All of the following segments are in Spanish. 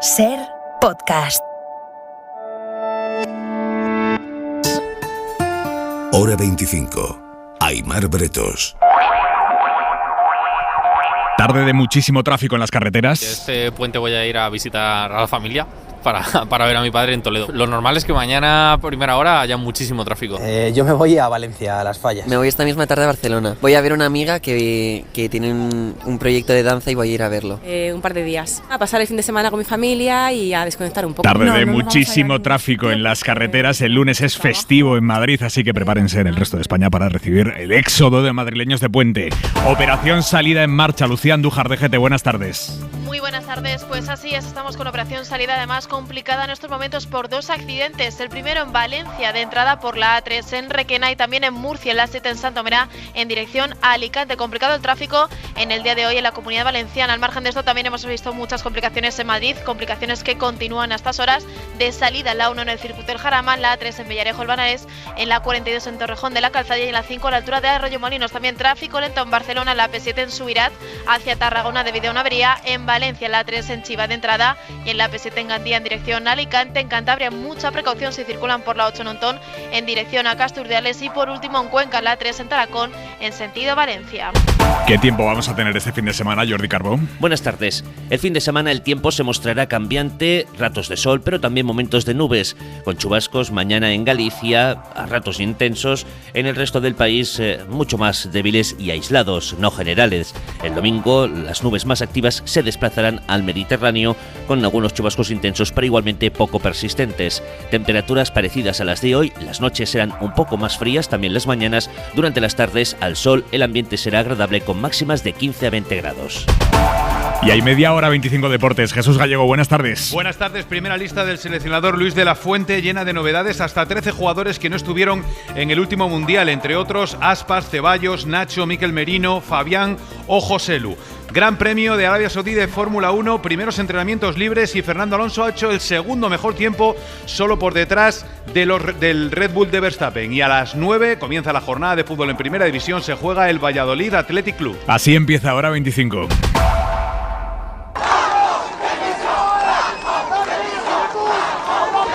SER Podcast. Hora 25. Aimar Bretos. Tarde de muchísimo tráfico en las carreteras. Este puente voy a ir a visitar a la familia para ver a mi padre en Toledo. Lo normal es que mañana a primera hora haya muchísimo tráfico. Yo me voy a Valencia, a Las Fallas. Me voy esta misma tarde a Barcelona. Voy a ver una amiga que tiene un proyecto de danza y voy a ir a verlo. Un par de días. A pasar el fin de semana con mi familia y a desconectar un poco. Tarde de muchísimo tráfico en las carreteras. El lunes es festivo en Madrid, así que prepárense en el resto de España para recibir el éxodo de madrileños de puente. Operación Salida en marcha. Lucía Andújar de GT, buenas tardes. Muy buenas tardes, pues así es, estamos con operación salida además complicada en estos momentos por dos accidentes. El primero en Valencia, de entrada por la A3 en Requena, y también en Murcia, en la A7 en Santomera, en dirección a Alicante. Complicado el tráfico en el día de hoy en la Comunidad Valenciana. Al margen de esto también hemos visto muchas complicaciones en Madrid, complicaciones que continúan a estas horas de salida en la 1 en el circuito del Jarama, en la A3 en Villarejo el Banaés, en la 42 en Torrejón de la Calzada y en la 5 a la altura de Arroyomolinos. También tráfico lento en Barcelona, en la P7 en Subirat hacia Tarragona debido a una avería, en Valencia, en la A3 en Chiva de entrada y en la P7 en Gandía en dirección a Alicante. En Cantabria mucha precaución si circulan por la 8 en Ontón en dirección a Casturdiales, y por último en Cuenca, en la A3 en Taracón en sentido Valencia. ¿Qué tiempo vamos a tener este fin de semana, Jordi Carbó? Buenas tardes. El fin de semana el tiempo se mostrará cambiante, ratos de sol, pero también momentos de nubes, con chubascos mañana en Galicia, a ratos intensos, en el resto del país mucho más débiles y aislados, no generales. El domingo las nubes más activas se desplazarán al Mediterráneo, con algunos chubascos intensos pero igualmente poco persistentes. Temperaturas parecidas a las de hoy, las noches serán un poco más frías, también las mañanas. Durante las tardes, al sol, el ambiente será agradable con máximas de 15 a 20 grados. Y hay media hora 25 deportes. Jesús Gallego, buenas tardes. Buenas tardes. Primera lista del seleccionador Luis de la Fuente, llena de novedades. Hasta 13 jugadores que no estuvieron en el último mundial, entre otros Aspas, Ceballos, Nacho, Mikel Merino, Fabián o Joselu. Gran Premio de Arabia Saudí de Fórmula 1, primeros entrenamientos libres, y Fernando Alonso ha hecho el segundo mejor tiempo, solo por detrás del Red Bull de Verstappen. Y a las 9 comienza la jornada de fútbol en Primera División, se juega el Valladolid Athletic Club. Así empieza Hora 25.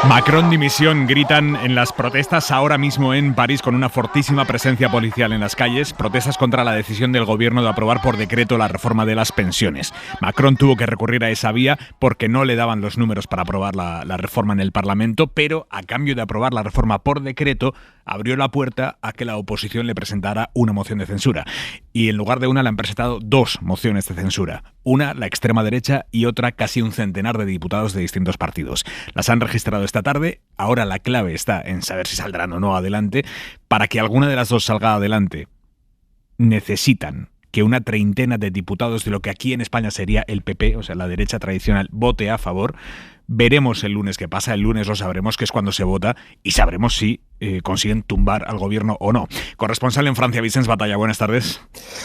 Macron dimisión, gritan en las protestas ahora mismo en París, con una fortísima presencia policial en las calles. Protestas contra la decisión del gobierno de aprobar por decreto la reforma de las pensiones. Macron tuvo que recurrir a esa vía porque no le daban los números para aprobar la reforma en el Parlamento, pero a cambio de aprobar la reforma por decreto, abrió la puerta a que la oposición le presentara una moción de censura. Y en lugar de una le han presentado dos mociones de censura. Una, la extrema derecha, y otra, casi un centenar de diputados de distintos partidos. Las han registrado esta tarde. Ahora la clave está en saber si saldrán o no adelante. Para que alguna de las dos salga adelante, necesitan que una treintena de diputados de lo que aquí en España sería el PP, o sea, la derecha tradicional, vote a favor. Veremos el lunes qué pasa. El lunes lo sabremos, que es cuando se vota, y sabremos si consiguen tumbar al gobierno o no. Corresponsal en Francia, Vicens Batalla, buenas tardes.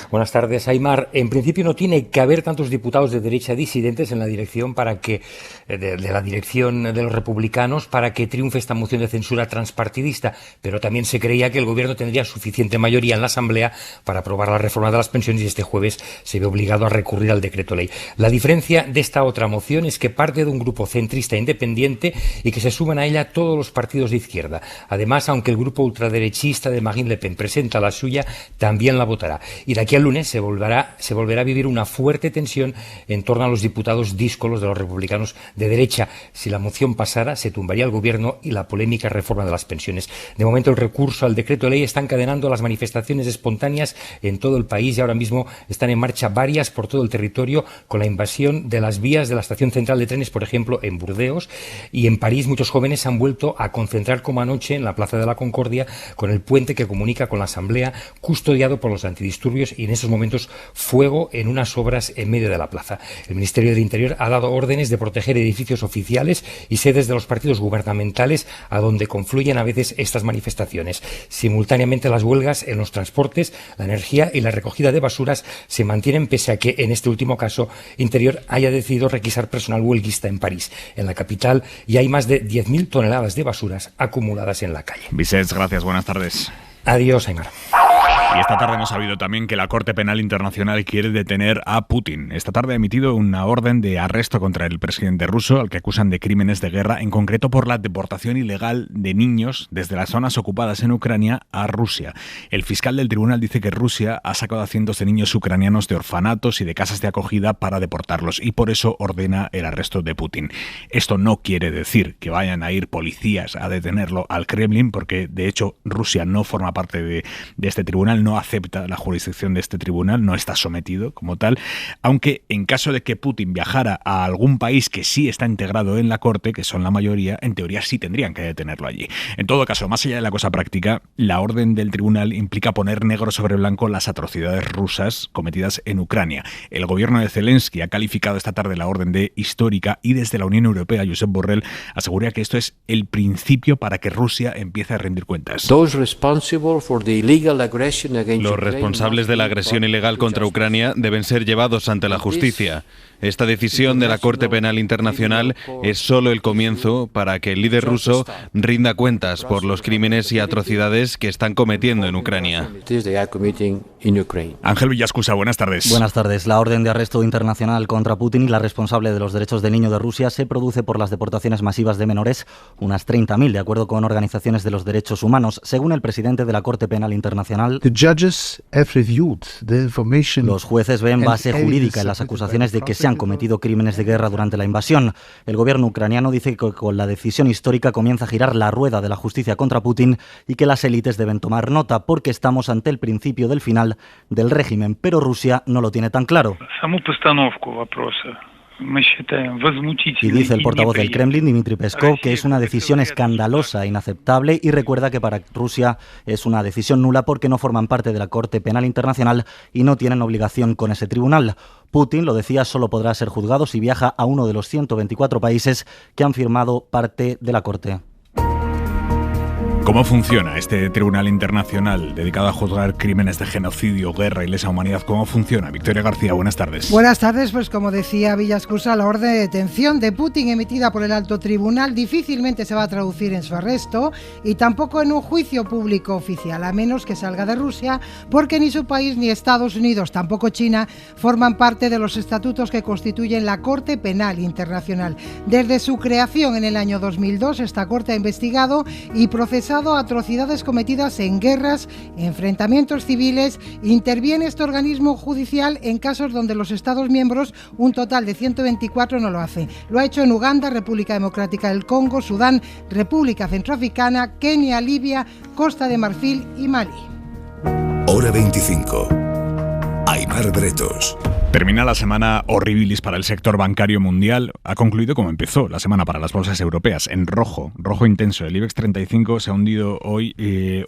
Buenas tardes, Aimar. En principio no tiene que haber tantos diputados de derecha disidentes en la dirección de la dirección de los republicanos para que triunfe esta moción de censura transpartidista, pero también se creía que el gobierno tendría suficiente mayoría en la Asamblea para aprobar la reforma de las pensiones, y este jueves se ve obligado a recurrir al decreto ley. La diferencia de esta otra moción es que parte de un grupo centrista independiente y que se suman a ella todos los partidos de izquierda. Además, aunque el grupo ultraderechista de Marine Le Pen presenta la suya, también la votará. Y de aquí al lunes se volverá a vivir una fuerte tensión en torno a los diputados díscolos de los republicanos de derecha. Si la moción pasara, se tumbaría el gobierno y la polémica reforma de las pensiones. De momento, el recurso al decreto ley está encadenando las manifestaciones espontáneas en todo el país, y ahora mismo están en marcha varias por todo el territorio, con la invasión de las vías de la estación central de trenes, por ejemplo, en Burdeos. Y en París muchos jóvenes se han vuelto a concentrar como anoche en la Plaza de la Concordia, con el puente que comunica con la Asamblea, custodiado por los antidisturbios, y en esos momentos fuego en unas obras en medio de la plaza. El Ministerio del Interior ha dado órdenes de proteger edificios oficiales y sedes de los partidos gubernamentales, a donde confluyen a veces estas manifestaciones. Simultáneamente, las huelgas en los transportes, la energía y la recogida de basuras se mantienen, pese a que en este último caso Interior haya decidido requisar personal huelguista en París. En la capital ya hay más de 10.000 toneladas de basuras acumuladas en la calle. Vicens, gracias, buenas tardes. Adiós, Aimar. Y esta tarde hemos sabido también que la Corte Penal Internacional quiere detener a Putin. Esta tarde ha emitido una orden de arresto contra el presidente ruso, al que acusan de crímenes de guerra, en concreto por la deportación ilegal de niños desde las zonas ocupadas en Ucrania a Rusia. El fiscal del tribunal dice que Rusia ha sacado a cientos de niños ucranianos de orfanatos y de casas de acogida para deportarlos, y por eso ordena el arresto de Putin. Esto no quiere decir que vayan a ir policías a detenerlo al Kremlin, porque de hecho Rusia no forma parte de este tribunal, no acepta la jurisdicción de este tribunal, no está sometido como tal, aunque en caso de que Putin viajara a algún país que sí está integrado en la Corte, que son la mayoría, en teoría sí tendrían que detenerlo allí. En todo caso, más allá de la cosa práctica, la orden del tribunal implica poner negro sobre blanco las atrocidades rusas cometidas en Ucrania. El gobierno de Zelensky ha calificado esta tarde la orden de histórica, y desde la Unión Europea, Josep Borrell asegura que esto es el principio para que Rusia empiece a rendir cuentas. Los responsables de la agresión ilegal contra Ucrania deben ser llevados ante la justicia. Esta decisión de la Corte Penal Internacional es solo el comienzo para que el líder ruso rinda cuentas por los crímenes y atrocidades que están cometiendo en Ucrania. Ángel Villascusa, buenas tardes. Buenas tardes. La orden de arresto internacional contra Putin y la responsable de los derechos del niño de Rusia se produce por las deportaciones masivas de menores, unas 30.000, de acuerdo con organizaciones de los derechos humanos. Según el presidente de la Corte Penal Internacional, los jueces ven base jurídica en las acusaciones de que se han cometido crímenes de guerra durante la invasión. El gobierno ucraniano dice que con la decisión histórica comienza a girar la rueda de la justicia contra Putin y que las élites deben tomar nota, porque estamos ante el principio del final del régimen, pero Rusia no lo tiene tan claro. Y dice el portavoz del Kremlin, Dmitry Peskov, que es una decisión escandalosa, inaceptable, y recuerda que para Rusia es una decisión nula porque no forman parte de la Corte Penal Internacional y no tienen obligación con ese tribunal. Putin, lo decía, solo podrá ser juzgado si viaja a uno de los 124 países que han firmado parte de la Corte. ¿Cómo funciona este tribunal internacional dedicado a juzgar crímenes de genocidio, guerra y lesa humanidad? ¿Cómo funciona? Victoria García, buenas tardes. Buenas tardes, pues como decía Villascusa, la orden de detención de Putin emitida por el alto tribunal difícilmente se va a traducir en su arresto y tampoco en un juicio público oficial, a menos que salga de Rusia, porque ni su país ni Estados Unidos, tampoco China, forman parte de los estatutos que constituyen la Corte Penal Internacional. Desde su creación en el año 2002, esta Corte ha investigado y procesado atrocidades cometidas en guerras, enfrentamientos civiles. Interviene este organismo judicial en casos donde los Estados miembros, un total de 124, no lo hacen. Lo ha hecho en Uganda, República Democrática del Congo, Sudán, República Centroafricana, Kenia, Libia, Costa de Marfil y Mali. Hora 25. Aimar Bretos. Termina la semana horribilis para el sector bancario mundial. Ha concluido como empezó la semana para las bolsas europeas, en rojo intenso. El IBEX 35 se ha hundido hoy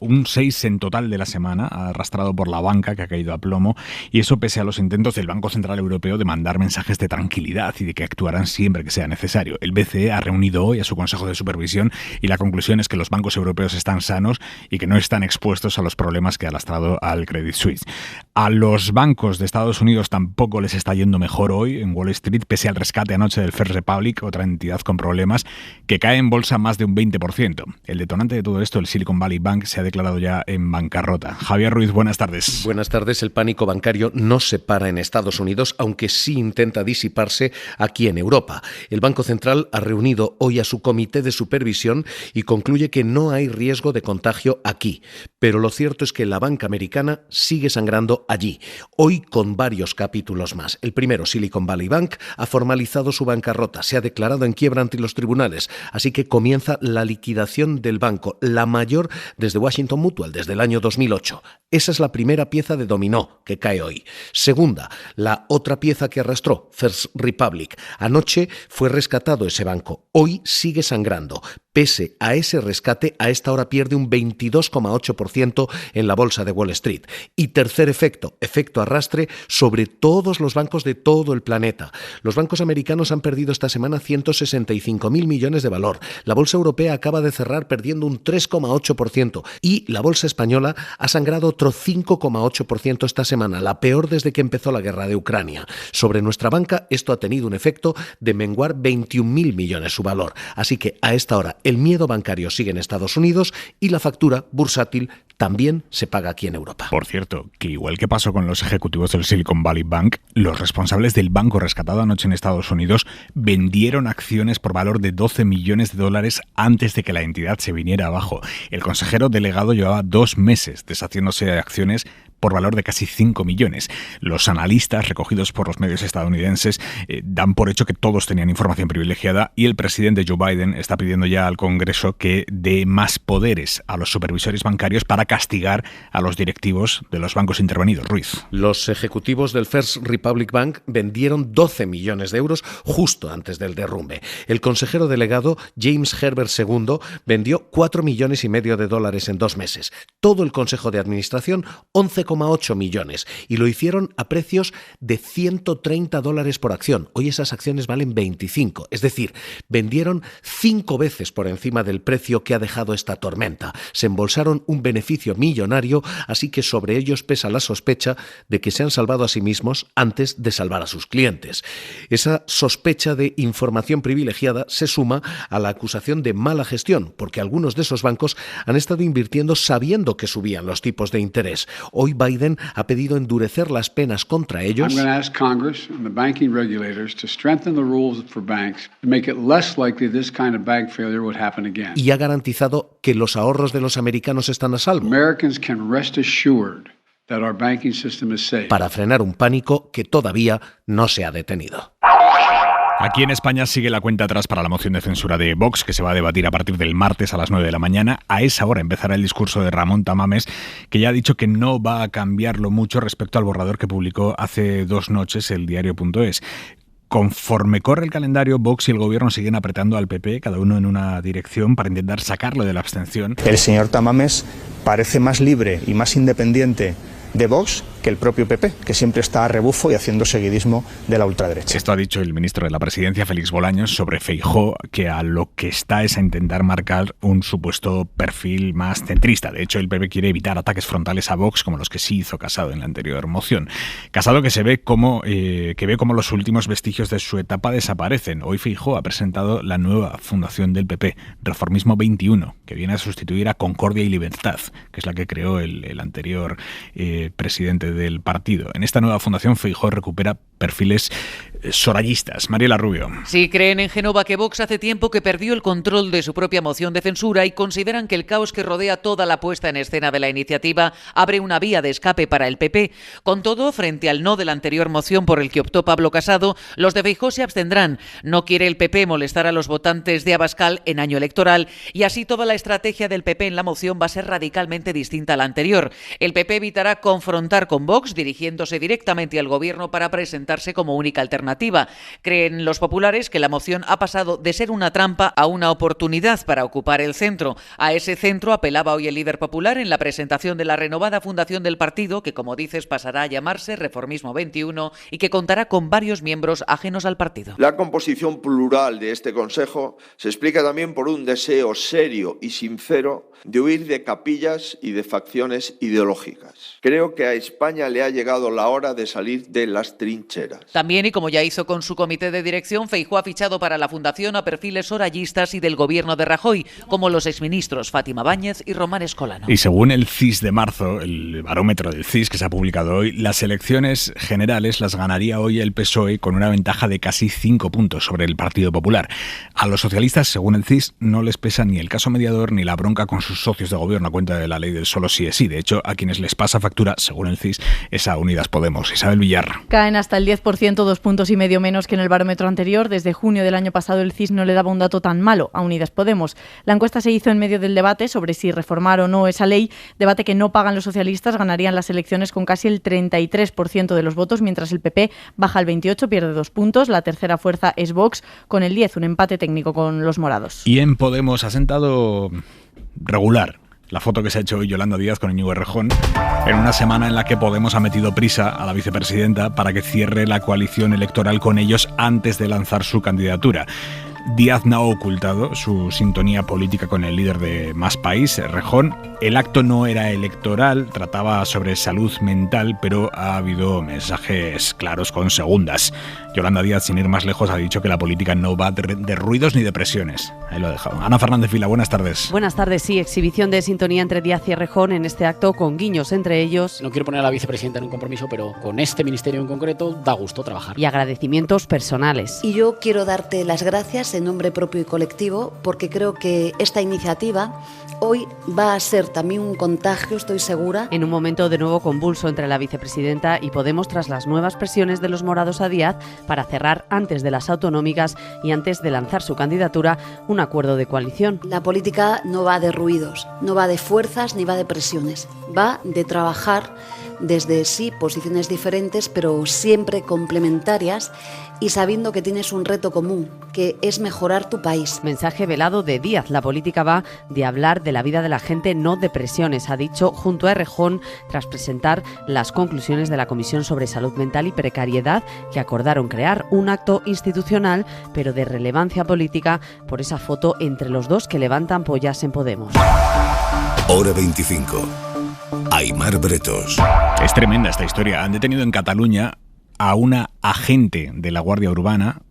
un 6 en total de la semana, arrastrado por la banca, que ha caído a plomo, y eso pese a los intentos del Banco Central Europeo de mandar mensajes de tranquilidad y de que actuarán siempre que sea necesario. El BCE ha reunido hoy a su Consejo de Supervisión y la conclusión es que los bancos europeos están sanos y que no están expuestos a los problemas que ha lastrado al Credit Suisse. A los bancos de Estados Unidos tampoco les está yendo mejor hoy en Wall Street, pese al rescate anoche del First Republic, otra entidad con problemas, que cae en bolsa más de un 20%. El detonante de todo esto, el Silicon Valley Bank, se ha declarado ya en bancarrota. Javier Ruiz, buenas tardes. Buenas tardes. El pánico bancario no se para en Estados Unidos, aunque sí intenta disiparse aquí en Europa. El Banco Central ha reunido hoy a su comité de supervisión y concluye que no hay riesgo de contagio aquí. Pero lo cierto es que la banca americana sigue sangrando allí, hoy con varios capítulos más. El primero, Silicon Valley Bank, ha formalizado su bancarrota, se ha declarado en quiebra ante los tribunales, así que comienza la liquidación del banco, la mayor desde Washington Mutual, desde el año 2008. Esa es la primera pieza de dominó que cae hoy. Segunda, la otra pieza que arrastró, First Republic. Anoche fue rescatado ese banco, hoy sigue sangrando. Pese a ese rescate, a esta hora pierde un 22,8% en la bolsa de Wall Street. Y tercer efecto arrastre sobre todos los bancos de todo el planeta. Los bancos americanos han perdido esta semana 165.000 millones de valor. La bolsa europea acaba de cerrar perdiendo un 3,8% y la bolsa española ha sangrado otro 5,8% esta semana, la peor desde que empezó la guerra de Ucrania. Sobre nuestra banca esto ha tenido un efecto de menguar 21.000 millones su valor. Así que a esta hora El miedo bancario sigue en Estados Unidos y la factura bursátil también se paga aquí en Europa. Por cierto, que igual que pasó con los ejecutivos del Silicon Valley Bank, los responsables del banco rescatado anoche en Estados Unidos vendieron acciones por valor de $12 millones antes de que la entidad se viniera abajo. El consejero delegado llevaba 2 meses deshaciéndose de acciones por valor de casi 5 millones. Los analistas recogidos por los medios estadounidenses dan por hecho que todos tenían información privilegiada y el presidente Joe Biden está pidiendo ya al Congreso que dé más poderes a los supervisores bancarios para castigar a los directivos de los bancos intervenidos. Ruiz. Los ejecutivos del First Republic Bank vendieron 12 millones de euros justo antes del derrumbe. El consejero delegado James Herbert II vendió $4,5 millones en 2 meses. Todo el consejo de administración, 11,8 millones. Y lo hicieron a precios de $130 por acción. Hoy esas acciones valen 25. Es decir, vendieron 5 veces por encima del precio que ha dejado esta tormenta. Se embolsaron un beneficio millonario, así que sobre ellos pesa la sospecha de que se han salvado a sí mismos antes de salvar a sus clientes. Esa sospecha de información privilegiada se suma a la acusación de mala gestión, porque algunos de esos bancos han estado invirtiendo sabiendo que subían los tipos de interés. Hoy Biden ha pedido endurecer las penas contra ellos y ha garantizado que los ahorros de los americanos están a salvo, para frenar un pánico que todavía no se ha detenido. Aquí en España sigue la cuenta atrás para la moción de censura de Vox, que se va a debatir a partir del martes a las 9 de la mañana. A esa hora empezará el discurso de Ramón Tamames, que ya ha dicho que no va a cambiarlo mucho respecto al borrador que publicó hace 2 noches el diario.es. Conforme corre el calendario, Vox y el gobierno siguen apretando al PP, cada uno en una dirección, para intentar sacarlo de la abstención. El señor Tamames parece más libre y más independiente de Vox que el propio PP, que siempre está a rebufo y haciendo seguidismo de la ultraderecha. Esto ha dicho el ministro de la Presidencia, Félix Bolaños, sobre Feijóo, que a lo que está es a intentar marcar un supuesto perfil más centrista. De hecho, el PP quiere evitar ataques frontales a Vox como los que sí hizo Casado en la anterior moción. Casado que ve como los últimos vestigios de su etapa desaparecen. Hoy Feijóo ha presentado la nueva fundación del PP, Reformismo 21, que viene a sustituir a Concordia y Libertad, que es la que creó el anterior presidente del partido. En esta nueva fundación, Feijóo recupera perfiles sorayistas. Mariela Rubio. Sí, creen en Génova que Vox hace tiempo que perdió el control de su propia moción de censura y consideran que el caos que rodea toda la puesta en escena de la iniciativa abre una vía de escape para el PP. Con todo, frente al no de la anterior moción por el que optó Pablo Casado, los de Feijóo se abstendrán. No quiere el PP molestar a los votantes de Abascal en año electoral y así toda la estrategia del PP en la moción va a ser radicalmente distinta a la anterior. El PP evitará confrontar con Vox, dirigiéndose directamente al gobierno para presentarse como única alternativa. Creen los populares que la moción ha pasado de ser una trampa a una oportunidad para ocupar el centro. A ese centro apelaba hoy el líder popular en la presentación de la renovada fundación del partido, que como dices pasará a llamarse Reformismo 21 y que contará con varios miembros ajenos al partido. La composición plural de este Consejo se explica también por un deseo serio y sincero de huir de capillas y de facciones ideológicas. Creo que a España le ha llegado la hora de salir de las trincheras. También, y como ya hizo con su comité de dirección, Feijóo ha fichado para la fundación a perfiles orallistas y del gobierno de Rajoy, como los exministros Fátima Báñez y Román Escolano. Y según el CIS de marzo, el barómetro del CIS que se ha publicado hoy, las elecciones generales las ganaría hoy el PSOE con una ventaja de casi 5 puntos sobre el Partido Popular. A los socialistas, según el CIS, no les pesa ni el caso mediador ni la bronca con sus socios de gobierno a cuenta de la ley del solo sí es sí. De hecho, a quienes les pasa factura, según el CIS, es a Unidas Podemos. Isabel Villar. Caen hasta el 10%, 2,5 puntos menos que en el barómetro anterior. Desde junio del año pasado el CIS no le daba un dato tan malo a Unidas Podemos. La encuesta se hizo en medio del debate sobre si reformar o no esa ley, debate que no pagan los socialistas, ganarían las elecciones con casi el 33% de los votos, mientras el PP baja al 28, pierde 2 puntos. La tercera fuerza es Vox, con el 10, un empate técnico con los morados. Y en Podemos ha sentado regular la foto que se ha hecho hoy Yolanda Díaz con Íñigo Errejón, en una semana en la que Podemos ha metido prisa a la vicepresidenta para que cierre la coalición electoral con ellos antes de lanzar su candidatura. Díaz no ha ocultado su sintonía política con el líder de Más País, Errejón. El acto no era electoral, trataba sobre salud mental, pero ha habido mensajes claros con segundas. Yolanda Díaz, sin ir más lejos, ha dicho que la política no va de ruidos ni de presiones. Ahí lo ha dejado. Ana Fernández Vila, buenas tardes. Buenas tardes, sí, exhibición de sintonía entre Díaz y Errejón en este acto, con guiños entre ellos. No quiero poner a la vicepresidenta en un compromiso, pero con este ministerio en concreto da gusto trabajar. Y agradecimientos personales. Y yo quiero darte las gracias en nombre propio y colectivo, porque creo que esta iniciativa hoy va a ser también un contagio, estoy segura. En un momento de nuevo convulso entre la vicepresidenta y Podemos tras las nuevas presiones de los morados a Díaz para cerrar antes de las autonómicas y antes de lanzar su candidatura un acuerdo de coalición. La política no va de ruidos, no va de fuerzas ni va de presiones, va de trabajar desde sí posiciones diferentes pero siempre complementarias y sabiendo que tienes un reto común, que es mejorar tu país. Mensaje velado de Díaz. La política va de hablar de la vida de la gente, no de presiones, ha dicho junto a Errejón tras presentar las conclusiones de la Comisión sobre Salud Mental y Precariedad, que acordaron crear un acto institucional pero de relevancia política por esa foto entre los dos que levantan pollas en Podemos. Hora 25. Aimar Bretos. Es tremenda esta historia. Han detenido en Cataluña a una agente de la Guardia Urbana,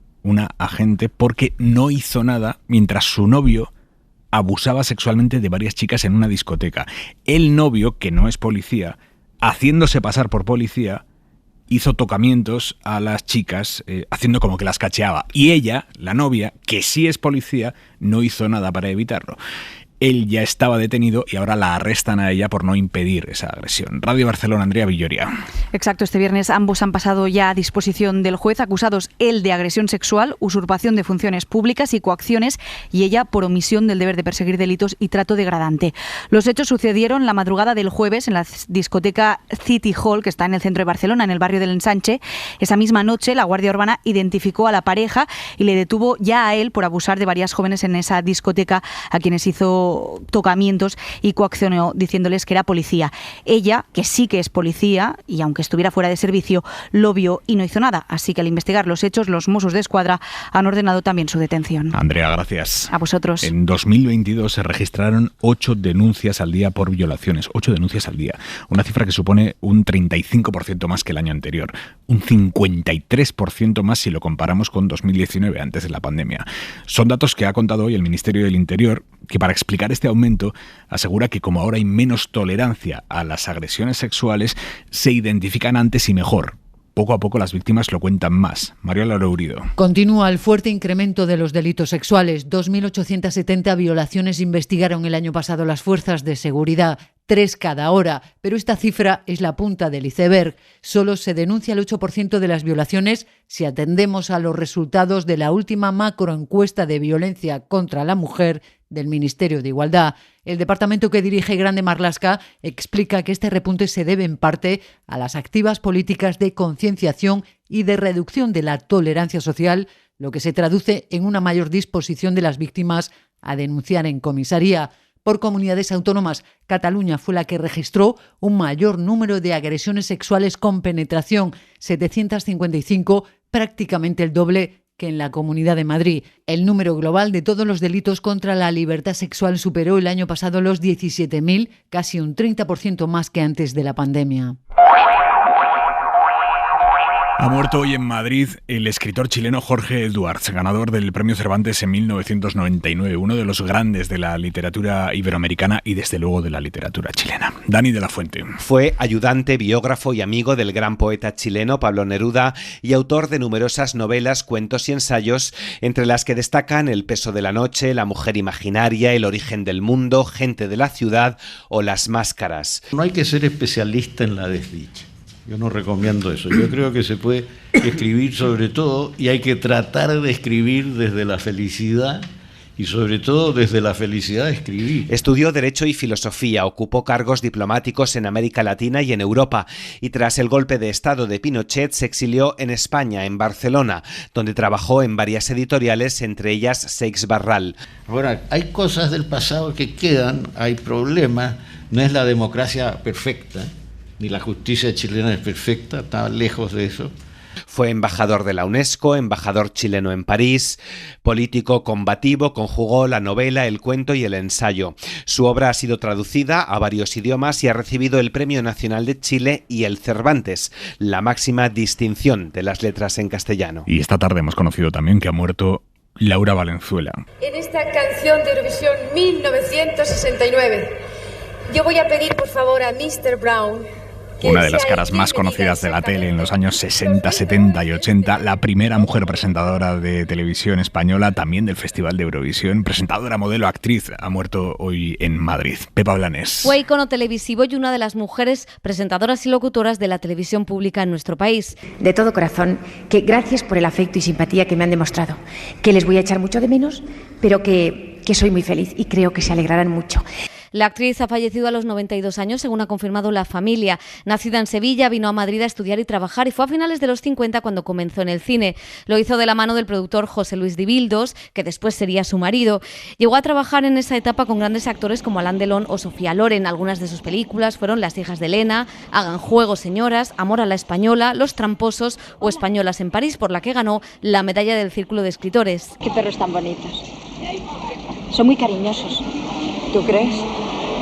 porque no hizo nada mientras su novio abusaba sexualmente de varias chicas en una discoteca. El novio, que no es policía, haciéndose pasar por policía, hizo tocamientos a las chicas, haciendo como que las cacheaba. Y ella, la novia, que sí es policía, no hizo nada para evitarlo. Él ya estaba detenido y ahora la arrestan a ella por no impedir esa agresión. Radio Barcelona, Andrea Villoria. Exacto, este viernes ambos han pasado ya a disposición del juez, acusados él de agresión sexual, usurpación de funciones públicas y coacciones, y ella por omisión del deber de perseguir delitos y trato degradante. Los hechos sucedieron la madrugada del jueves en la discoteca City Hall, que está en el centro de Barcelona, en el barrio del Ensanche. Esa misma noche la Guardia Urbana identificó a la pareja y le detuvo ya a él por abusar de varias jóvenes en esa discoteca, a quienes hizo tocamientos y coaccionó diciéndoles que era policía. Ella, que sí que es policía y aunque estuviera fuera de servicio, lo vio y no hizo nada. Así que al investigar los hechos, los Mossos d'Esquadra han ordenado también su detención. Andrea, gracias. A vosotros. En 2022 se registraron 8 denuncias al día por violaciones. 8 denuncias al día. Una cifra que supone un 35% más que el año anterior. Un 53% más si lo comparamos con 2019, antes de la pandemia. Son datos que ha contado hoy el Ministerio del Interior, que para explicar este aumento asegura que como ahora hay menos tolerancia a las agresiones sexuales, se identifican antes y mejor. Poco a poco las víctimas lo cuentan más. Mariola Lourido. Continúa el fuerte incremento de los delitos sexuales. 2.870 violaciones investigaron el año pasado las fuerzas de seguridad. 3 cada hora, pero esta cifra es la punta del iceberg. Solo se denuncia el 8% de las violaciones si atendemos a los resultados de la última macroencuesta de violencia contra la mujer del Ministerio de Igualdad. El departamento que dirige Grande Marlaska explica que este repunte se debe en parte a las activas políticas de concienciación y de reducción de la tolerancia social, lo que se traduce en una mayor disposición de las víctimas a denunciar en comisaría. Por comunidades autónomas, Cataluña fue la que registró un mayor número de agresiones sexuales con penetración, 755, prácticamente el doble que en la Comunidad de Madrid. El número global de todos los delitos contra la libertad sexual superó el año pasado los 17.000, casi un 30% más que antes de la pandemia. Ha muerto hoy en Madrid el escritor chileno Jorge Duartz, ganador del Premio Cervantes en 1999, uno de los grandes de la literatura iberoamericana y desde luego de la literatura chilena. Dani de la Fuente. Fue ayudante, biógrafo y amigo del gran poeta chileno Pablo Neruda y autor de numerosas novelas, cuentos y ensayos, entre las que destacan El peso de la noche, La mujer imaginaria, El origen del mundo, Gente de la ciudad o Las máscaras. No hay que ser especialista en la desdicha. Yo no recomiendo eso. Yo creo que se puede escribir sobre todo y hay que tratar de escribir desde la felicidad y sobre todo desde la felicidad de escribir. Estudió Derecho y Filosofía, ocupó cargos diplomáticos en América Latina y en Europa y tras el golpe de Estado de Pinochet se exilió en España, en Barcelona, donde trabajó en varias editoriales, entre ellas Seix Barral. Ahora, hay cosas del pasado que quedan, hay problemas, no es la democracia perfecta, ni la justicia chilena es perfecta, está lejos de eso, Fue embajador de la UNESCO, embajador chileno en París, político combativo, conjugó la novela, el cuento y el ensayo. Su obra ha sido traducida a varios idiomas y ha recibido el Premio Nacional de Chile y el Cervantes, la máxima distinción de las letras en castellano. Y esta tarde hemos conocido también que ha muerto Laura Valenzuela. En esta canción de Eurovisión 1969, yo voy a pedir por favor a Mr. Brown, una de las caras más conocidas de la tele en los años 60, 70 y 80, la primera mujer presentadora de televisión española, también del Festival de Eurovisión, presentadora, modelo, actriz, ha muerto hoy en Madrid. Pepa Blanes. Fue icono televisivo y una de las mujeres presentadoras y locutoras de la televisión pública en nuestro país. De todo corazón, que gracias por el afecto y simpatía que me han demostrado, que les voy a echar mucho de menos, pero que soy muy feliz y creo que se alegrarán mucho. La actriz ha fallecido a los 92 años, según ha confirmado la familia. Nacida en Sevilla, vino a Madrid a estudiar y trabajar y fue a finales de los 50 cuando comenzó en el cine. Lo hizo de la mano del productor José Luis Dibildos, que después sería su marido. Llegó a trabajar en esa etapa con grandes actores como Alain Delon o Sofía Loren. Algunas de sus películas fueron Las hijas de Elena, Hagan juego, señoras, Amor a la española, Los tramposos o Españolas en París, por la que ganó la medalla del Círculo de Escritores. Qué perros tan bonitos. Son muy cariñosos. ¿Tú crees?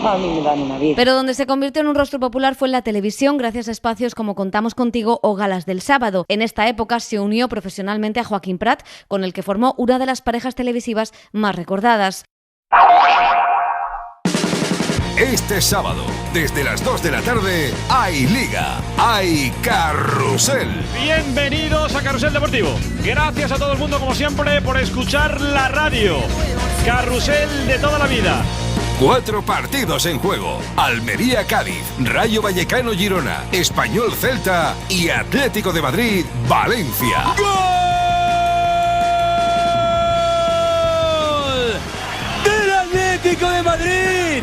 A mí me dan una vida. Pero donde se convirtió en un rostro popular fue en la televisión, gracias a espacios como Contamos Contigo o Galas del Sábado. En esta época se unió profesionalmente a Joaquín Prat, con el que formó una de las parejas televisivas más recordadas. Este sábado, desde las 2 de la tarde, hay Liga, hay Carrusel. Bienvenidos a Carrusel Deportivo. Gracias a todo el mundo, como siempre, por escuchar la radio. Carrusel de toda la vida. 4 partidos en juego: Almería-Cádiz, Rayo Vallecano-Girona, Español-Celta y Atlético de Madrid-Valencia. ¡Gol del Atlético de Madrid!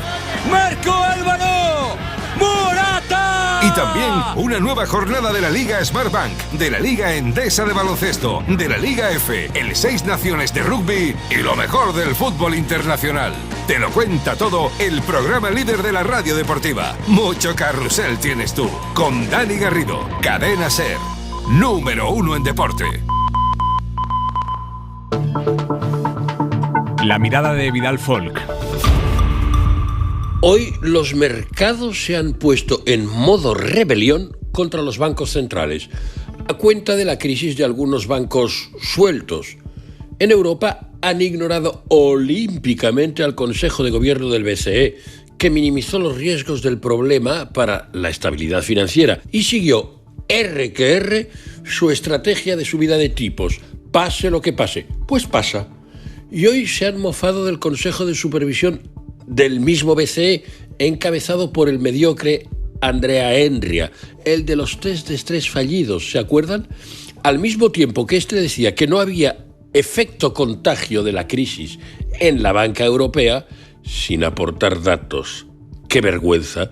¡Marco Álvaro Morata! Y también una nueva jornada de la Liga Smartbank, de la Liga Endesa de baloncesto, de la Liga F, el 6 Naciones de rugby y lo mejor del fútbol internacional. Te lo cuenta todo el programa líder de la radio deportiva. Mucho carrusel tienes tú, con Dani Garrido, Cadena SER, número 1 en deporte. La mirada de Vidal Folk. Hoy los mercados se han puesto en modo rebelión contra los bancos centrales, a cuenta de la crisis de algunos bancos sueltos. En Europa han ignorado olímpicamente al Consejo de Gobierno del BCE, que minimizó los riesgos del problema para la estabilidad financiera y siguió R que R su estrategia de subida de tipos. Pase lo que pase, pues pasa. Y hoy se han mofado del Consejo de Supervisión del mismo BCE, encabezado por el mediocre Andrea Enria, el de los test de estrés fallidos, ¿se acuerdan? Al mismo tiempo que este decía que no había efecto contagio de la crisis en la banca europea, sin aportar datos. ¡Qué vergüenza!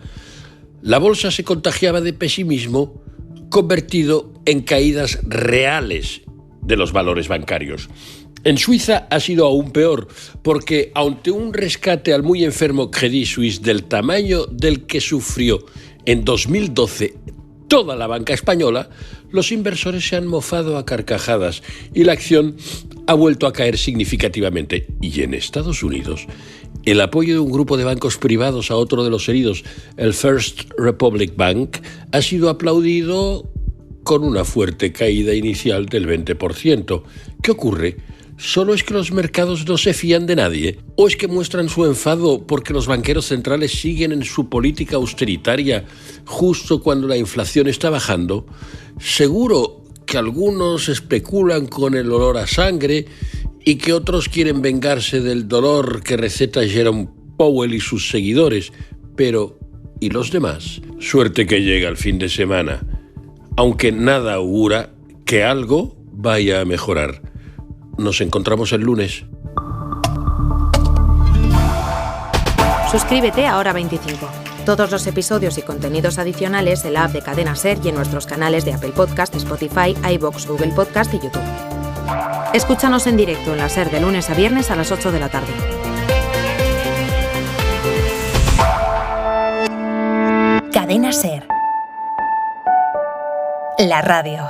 La bolsa se contagiaba de pesimismo, convertido en caídas reales de los valores bancarios. En Suiza ha sido aún peor, porque ante un rescate al muy enfermo Credit Suisse del tamaño del que sufrió en 2012 toda la banca española, los inversores se han mofado a carcajadas y la acción ha vuelto a caer significativamente. Y en Estados Unidos, el apoyo de un grupo de bancos privados a otro de los heridos, el First Republic Bank, ha sido aplaudido con una fuerte caída inicial del 20%. ¿Qué ocurre? ¿Solo es que los mercados no se fían de nadie? ¿O es que muestran su enfado porque los banqueros centrales siguen en su política austeritaria justo cuando la inflación está bajando? Seguro que algunos especulan con el olor a sangre y que otros quieren vengarse del dolor que receta Jerome Powell y sus seguidores. Pero, ¿y los demás? Suerte que llega el fin de semana, aunque nada augura que algo vaya a mejorar. Nos encontramos el lunes. Suscríbete a Hora 25. Todos los episodios y contenidos adicionales en la app de Cadena SER y en nuestros canales de Apple Podcast, Spotify, iVoox, Google Podcast y YouTube. Escúchanos en directo en la SER de lunes a viernes a las 8 de la tarde. Cadena SER. La radio.